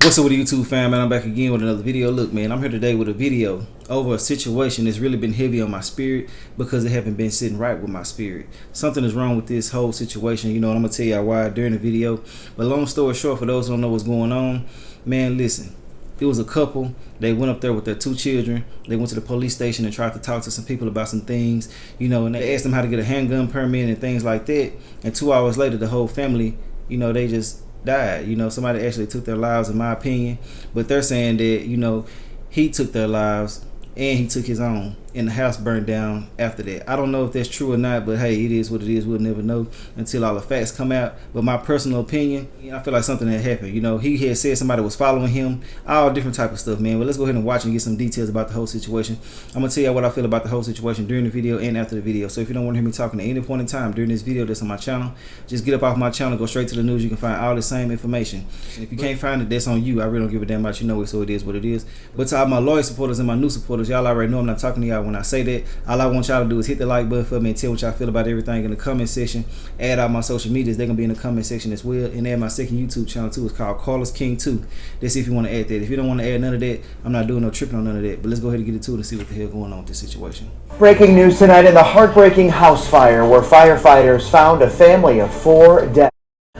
What's up with YouTube fam, man? I'm back again with another video. Look, man, I'm here today with a video over a situation that's really been heavy on my spirit because it haven't been sitting right with my spirit. Something is wrong with this whole situation, you know, and I'm gonna tell y'all why during the video. But long story short, for those who don't know what's going on, man, listen. It was a couple. They went up there with their two children. They went to the police station and tried to talk to some people about some things, you know, and they asked them how to get a handgun permit and things like that. And 2 hours later, the whole family, you know, they just died. You know, somebody actually took their lives, in my opinion. But they're saying that, you know, he took their lives and he took his own, and the house burned down after that. I don't know if that's true or not, but hey, it is what it is. We'll never know until all the facts come out. But my personal opinion, I feel like something had happened. You know, he had said somebody was following him, all different type of stuff, man. But let's go ahead and watch and get some details about the whole situation. I'm gonna tell you what I feel about the whole situation during the video and after the video. So if you don't want to hear me talking at any point in time during this video that's on my channel, just get up off my channel, go straight to the news. You can find all the same information. And if you can't find it, that's on you. I really don't give a damn about, you know it, so it is what it is. But to all my loyal supporters and my new supporters, y'all already know I'm not talking to y'all when I say that. All I want y'all to do is hit the like button for me and tell what y'all feel about everything in the comment section. Add all my social medias, they're gonna be in the comment section as well. And add my second YouTube channel too. It's called Carlos King 2. Let's see if you want to add that. If you don't want to add none of that, I'm not doing no tripping on none of that. But let's go ahead and get into it and see what the hell going on with this situation. Breaking news tonight in the heartbreaking house fire where firefighters found a family of 4 dead.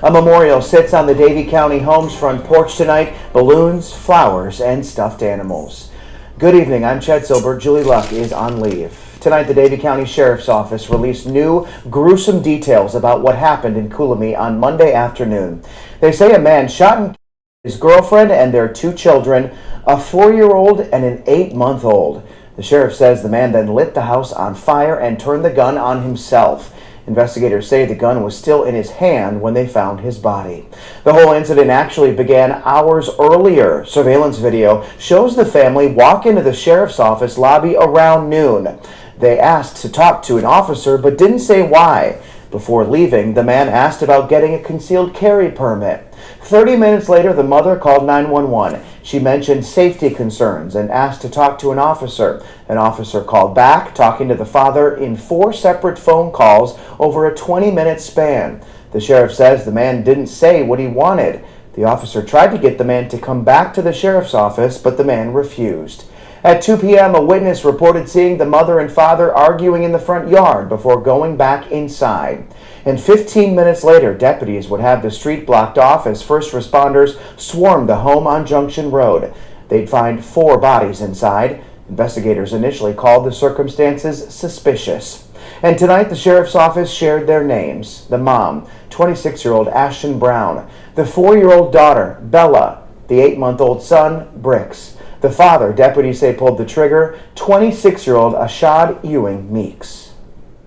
A memorial sits on the Davie County home's front porch tonight. Balloons, flowers, and stuffed animals. Good evening, I'm Chet Silbert. Julie Luck is on leave. Tonight, the Davie County Sheriff's Office released new, gruesome details about what happened in Coolamy on Monday afternoon. They say a man shot and killed his girlfriend and their 2 children, a 4-year-old and an 8-month-old. The sheriff says the man then lit the house on fire and turned the gun on himself. Investigators say the gun was still in his hand when they found his body. The whole incident actually began hours earlier. Surveillance video shows the family walk into the sheriff's office lobby around noon. They asked to talk to an officer but didn't say why. Before leaving, the man asked about getting a concealed carry permit. 30 minutes later, the mother called 911. She mentioned safety concerns and asked to talk to an officer. An officer called back, talking to the father in 4 separate phone calls over a 20-minute span. The sheriff says the man didn't say what he wanted. The officer tried to get the man to come back to the sheriff's office, but the man refused. At 2 p.m., a witness reported seeing the mother and father arguing in the front yard before going back inside. And 15 minutes later, deputies would have the street blocked off as first responders swarmed the home on Junction Road. They'd find 4 bodies inside. Investigators initially called the circumstances suspicious. And tonight, the sheriff's office shared their names. The mom, 26-year-old Ashton Brown. The 4-year-old daughter, Bella. The 8-month-old son, Bricks. The father, deputies say, pulled the trigger, 26-year-old Ashad Ewing Meeks.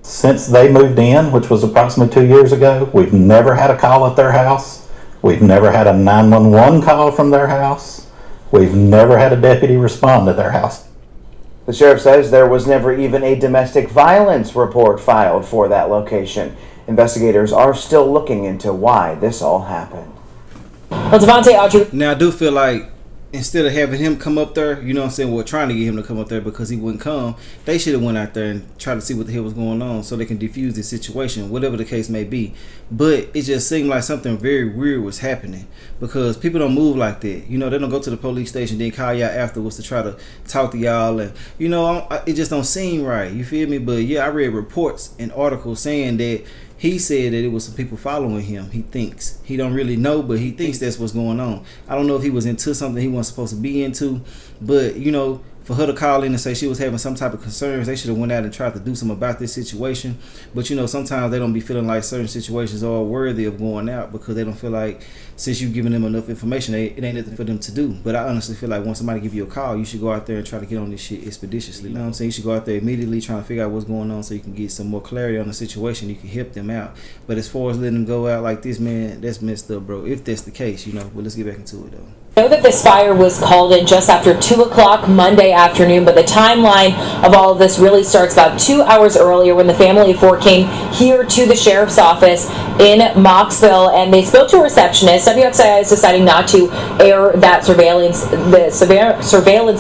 Since they moved in, which was approximately 2 years ago, we've never had a call at their house. We've never had a 911 call from their house. We've never had a deputy respond to their house. The sheriff says there was never even a domestic violence report filed for that location. Investigators are still looking into why this all happened. Well, Devontae Audrey. Now, I do feel like instead of having him come up there, you know what I'm saying, well, trying to get him to come up there because he wouldn't come, they should have went out there and tried to see what the hell was going on so they can defuse the situation, whatever the case may be. But it just seemed like something very weird was happening because people don't move like that. You know, they don't go to the police station, then call y'all afterwards to try to talk to y'all. And, you know, it just don't seem right. You feel me? But, yeah, I read reports and articles saying that he said that it was some people following him. He thinks. He don't really know, but he thinks that's what's going on. I don't know if he was into something he wasn't supposed to be into, but, you know, for her to call in and say she was having some type of concerns, they should have went out and tried to do something about this situation. But, you know, sometimes they don't be feeling like certain situations are worthy of going out because they don't feel like since you've given them enough information, it ain't nothing for them to do. But I honestly feel like when somebody give you a call, you should go out there and try to get on this shit expeditiously. You know what I'm saying? You should go out there immediately trying to figure out what's going on so you can get some more clarity on the situation. You can help them out. But as far as letting them go out like this, man, that's messed up, bro. If that's the case, you know. But let's get back into it, though. Know that this fire was called in just after 2 o'clock Monday afternoon, but the timeline of all of this really starts about 2 hours earlier when the family of 4 came here to the sheriff's office. in Moxville, and they spoke to a receptionist. WXII is deciding not to air that surveillance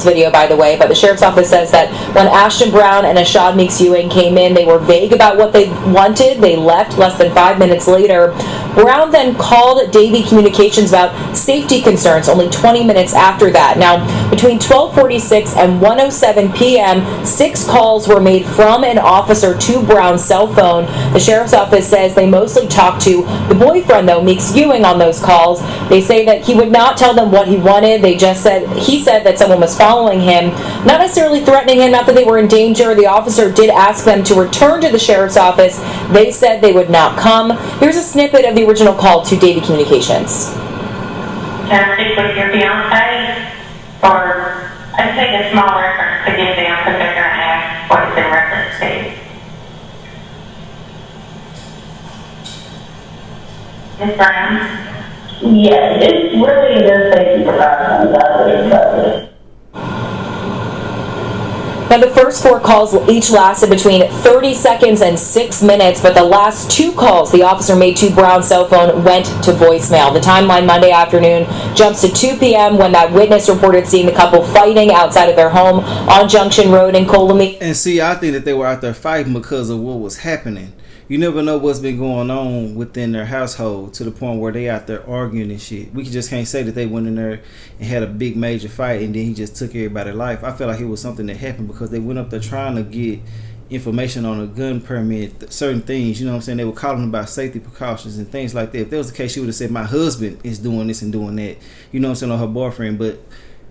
video, by the way, but the sheriff's office says that when Ashton Brown and Ashad Meeks Ewing came in, they were vague about what they wanted. They left less than 5 minutes later. Brown then called Davie Communications about safety concerns only 20 minutes after that. Now, between 12:46 and 1:07 p.m., 6 calls were made from an officer to Brown's cell phone. The sheriff's office says they mostly talked to the boyfriend, though, Meeks Ewing, on those calls. They say that he would not tell them what he wanted. He said that someone was following him, not necessarily threatening him, not that they were in danger. The officer did ask them to return to the sheriff's office. They said they would not come. Here's a snippet of the original call to Davie Communications. Can I speak with your fiance? Or I'd take a small reference to give them because they're going to ask what it's in reference to. Ms. Brown? Yes, it's really just safety precautions. Now, the first 4 calls each lasted between 30 seconds and 6 minutes, but the last 2 calls the officer made to Brown's cell phone went to voicemail. The timeline Monday afternoon jumps to 2 p.m. when that witness reported seeing the couple fighting outside of their home on Junction Road in Colomie. And see, I think that they were out there fighting because of what was happening. You never know what's been going on within their household to the point where they out there arguing and shit. We just can't say that they went in there and had a big major fight and then he just took everybody's life. I feel like it was something that happened because they went up there trying to get information on a gun permit, certain things, you know what I'm saying? They were calling about safety precautions and things like that. If that was the case, she would have said, my husband is doing this and doing that, you know what I'm saying, on her boyfriend. But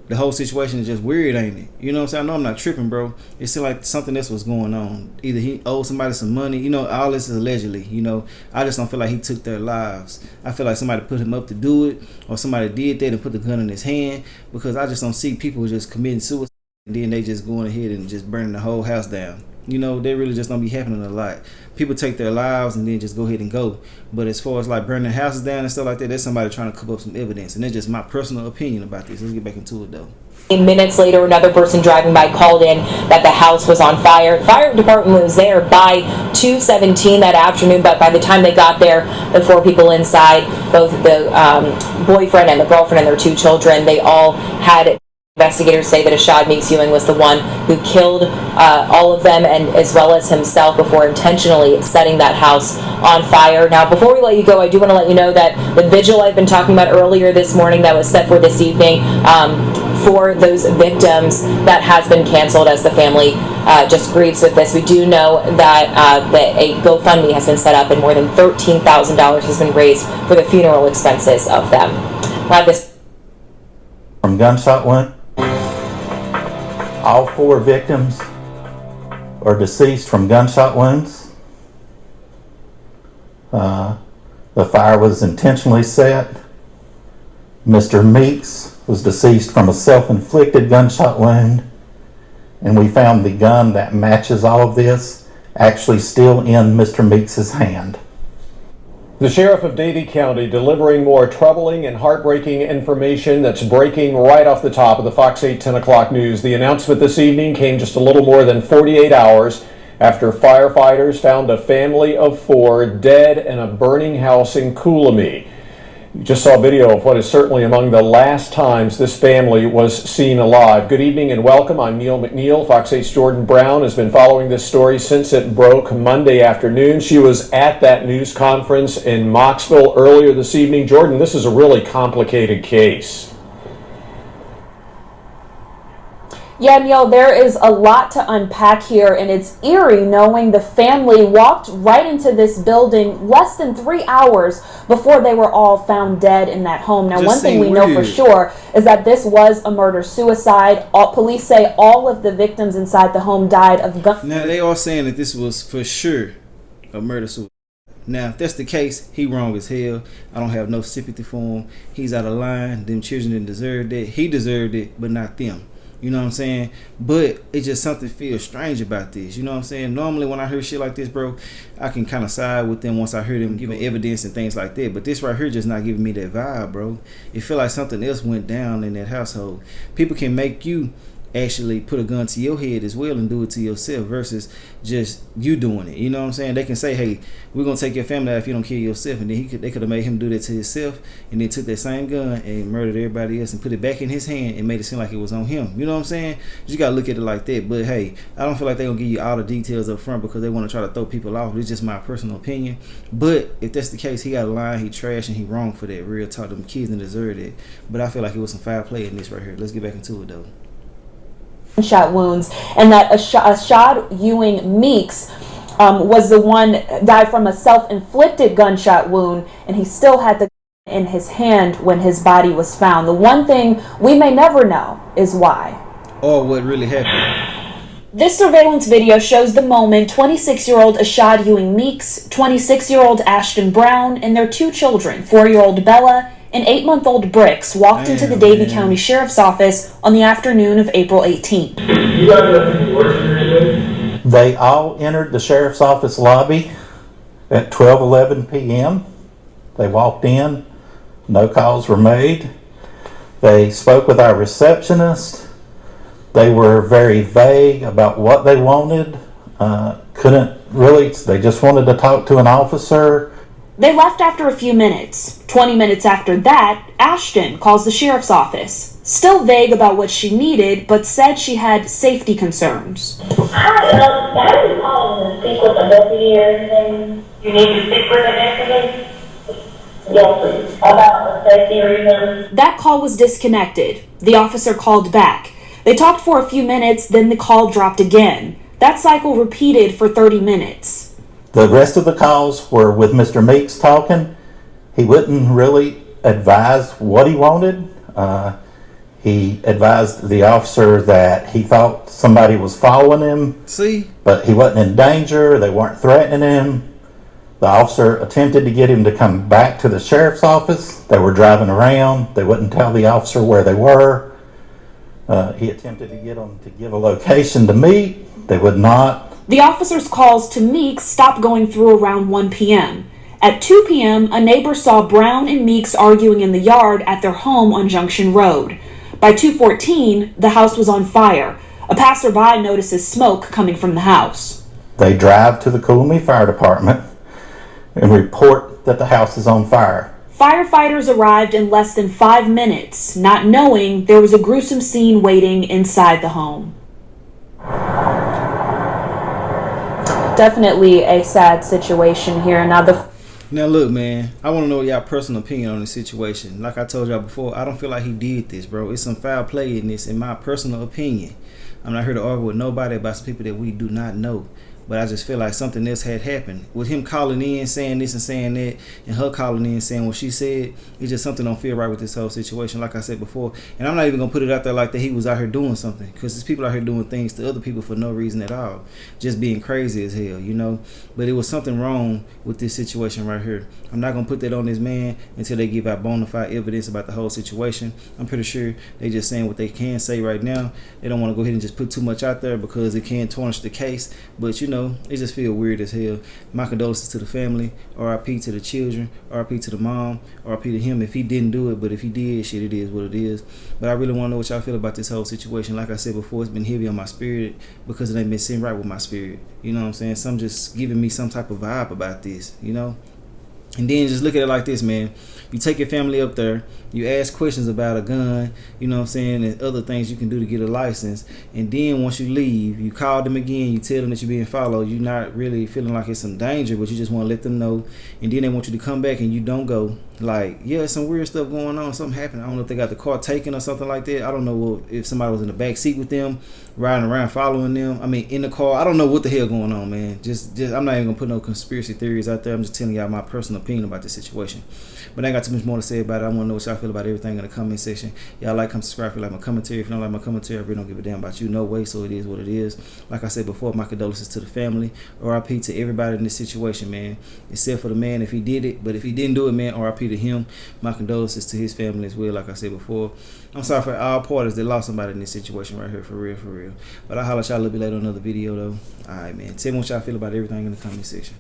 the whole situation is just weird, ain't it? You know what I'm saying? I know I'm not tripping, bro. It seemed like something else was going on. Either he owed somebody some money. You know, all this is allegedly. You know, I just don't feel like he took their lives. I feel like somebody put him up to do it, or somebody did that and put the gun in his hand, because I just don't see people just committing suicide and then they just going ahead and just burning the whole house down. You know, they really just don't be happening a lot. People take their lives and then just go ahead and go. But as far as like burning houses down and stuff like that, that's somebody trying to cover up some evidence. And that's just my personal opinion about this. Let's get back into it though. Minutes later, another person driving by called in that the house was on fire. The fire department was there by 2:17 that afternoon, but by the time they got there, the 4 people inside, both the boyfriend and the girlfriend and their 2 children, they all had. Investigators say that Ashad Meeks Ewing was the one who killed all of them, and as well as himself, before intentionally setting that house on fire. Now, before we let you go, I do want to let you know that the vigil I've been talking about earlier this morning that was set for this evening for those victims, that has been canceled as the family just grieves with this. We do know that a GoFundMe has been set up and more than $13,000 has been raised for the funeral expenses of them. We'll have this from gunshot wound. All 4 victims are deceased from gunshot wounds. The fire was intentionally set. Mr. Meeks was deceased from a self-inflicted gunshot wound. And we found the gun that matches all of this actually still in Mr. Meeks' hand. The Sheriff of Davie County delivering more troubling and heartbreaking information that's breaking right off the top of the Fox 8 10 o'clock news. The announcement this evening came just a little more than 48 hours after firefighters found a family of 4 dead in a burning house in Coolamy. You just saw a video of what is certainly among the last times this family was seen alive. Good evening and welcome. I'm Neil McNeil. Fox 8's Jordan Brown has been following this story since it broke Monday afternoon. She was at that news conference in Moxville earlier this evening. Jordan, this is a really complicated case. Yeah, Neil, there is a lot to unpack here, and it's eerie knowing the family walked right into this building less than 3 hours before they were all found dead in that home. Now, one thing we know for sure is that this was a murder-suicide. Police say all of the victims inside the home died of gun. Now, they are saying that this was for sure a murder-suicide. Now, if that's the case, he wrong as hell. I don't have no sympathy for him. He's out of line. Them children didn't deserve that. He deserved it, but not them. You know what I'm saying? But it's just something feels strange about this. You know what I'm saying? Normally when I hear shit like this, bro, I can kind of side with them once I hear them giving evidence and things like that. But this right here just not giving me that vibe, bro. It feel like something else went down in that household. People can make you actually put a gun to your head as well and do it to yourself versus just you doing it. You know what I'm saying? They can say, hey, we're gonna take your family out if you don't kill yourself, and then they could have made him do that to himself, and then took that same gun and murdered everybody else and put it back in his hand and made it seem like it was on him. You know what I'm saying? You just gotta look at it like that. But hey, I don't feel like they're gonna give you all the details up front because they want to try to throw people off. It's just my personal opinion. But if that's the case, he got a line, he trash, and he wrong for that. Real talk, them kids didn't deserve it. But I feel like it was some foul play in this right here. Let's get back into it though. Gunshot wounds, and that Ashad Ewing Meeks was the one died from a self-inflicted gunshot wound, and he still had the gun in his hand when his body was found. The one thing we may never know is why. Or what really happened. This surveillance video shows the moment 26-year-old Ashad Ewing Meeks, 26-year-old Ashton Brown, and their two children, 4-year-old Bella and 8-month-old Bricks, walked into the Davie County Sheriff's Office on the afternoon of April 18th. You guys have people working here today? They all entered the sheriff's office lobby at 12:11 p.m. They walked in, no calls were made. They spoke with our receptionist. They were very vague about what they wanted. They just wanted to talk to an officer. They left after a few minutes. 20 minutes after that, Ashton calls the sheriff's office, still vague about what she needed, but said she had safety concerns. Hi, have you called to speak with the deputy or anything? You need to speak with an deputy? Yes, please. About the safety reasons? That call was disconnected. The officer called back. They talked for a few minutes, then the call dropped again. That cycle repeated for 30 minutes. The rest of the calls were with Mr. Meeks talking. He wouldn't really advise what he wanted. He advised the officer that he thought somebody was following him. See? But he wasn't in danger. They weren't threatening him. The officer attempted to get him to come back to the sheriff's office. They were driving around. They wouldn't tell the officer where they were. He attempted to get them to give a location to meet. They would not. The officer's calls to Meeks stopped going through around 1 p.m. At 2 p.m., a neighbor saw Brown and Meeks arguing in the yard at their home on Junction Road. By 2:14, the house was on fire. A passerby notices smoke coming from the house. They drive to the Coolmee Fire Department and report that the house is on fire. Firefighters arrived in less than 5 minutes, not knowing there was a gruesome scene waiting inside the home. Definitely a sad situation here. Now look, man, I want to know y'all personal opinion on this situation. Like I told y'all before, I don't feel like he did this, bro. It's some foul play in this, in my personal opinion. I'm not here to argue with nobody about some people that we do not know. But I just feel like something else had happened. With him calling in, saying this and saying that, and her calling in, saying what she said, it's just something don't feel right with this whole situation, like I said before. And I'm not even going to put it out there like that he was out here doing something. Because there's people out here doing things to other people for no reason at all. Just being crazy as hell, you know. But it was something wrong with this situation right here. I'm not going to put that on this man until they give out bona fide evidence about the whole situation. I'm pretty sure they just saying what they can say right now. They don't want to go ahead and just put too much out there because it can tarnish the case. But, you know, it just feel weird as hell. My condolences to the family, RIP to the children, RIP to the mom, RIP to him if he didn't do it, but if he did, shit, it is what it is. But I really want to know what y'all feel about this whole situation. Like I said before, it's been heavy on my spirit because it ain't been sitting right with my spirit. You know what I'm saying? Some just giving me some type of vibe about this, you know? And then just look at it like this, man. You take your family up there, you ask questions about a gun, you know what I'm saying, and other things you can do to get a license. And then once you leave, you call them again, you tell them that you're being followed. You're not really feeling like it's some danger, but you just want to let them know. And then they want you to come back and you don't go. Like, yeah, some weird stuff going on. Something happened. I don't know if they got the car taken or something like that. I don't know if somebody was in the back seat with them, riding around following them. I mean, in the car. I don't know what the hell going on, man. Just I'm not even going to put no conspiracy theories out there. I'm just telling y'all my personal opinion about this situation. But I ain't got too much more to say about it. I want to know what y'all feel about everything in the comment section. Y'all like, come subscribe if you like my commentary. If you don't like my commentary, I really don't give a damn about you. No way, so it is what it is. Like I said before, my condolences to the family. RIP to everybody in this situation, man. Except for the man if he did it. But if he didn't do it, man, RIP to him. My condolences to his family as well, like I said before. I'm sorry for all parties that lost somebody in this situation right here, for real, for real. But I'll holler at y'all a little bit later on another video, though. All right, man. Tell me what y'all feel about everything in the comment section.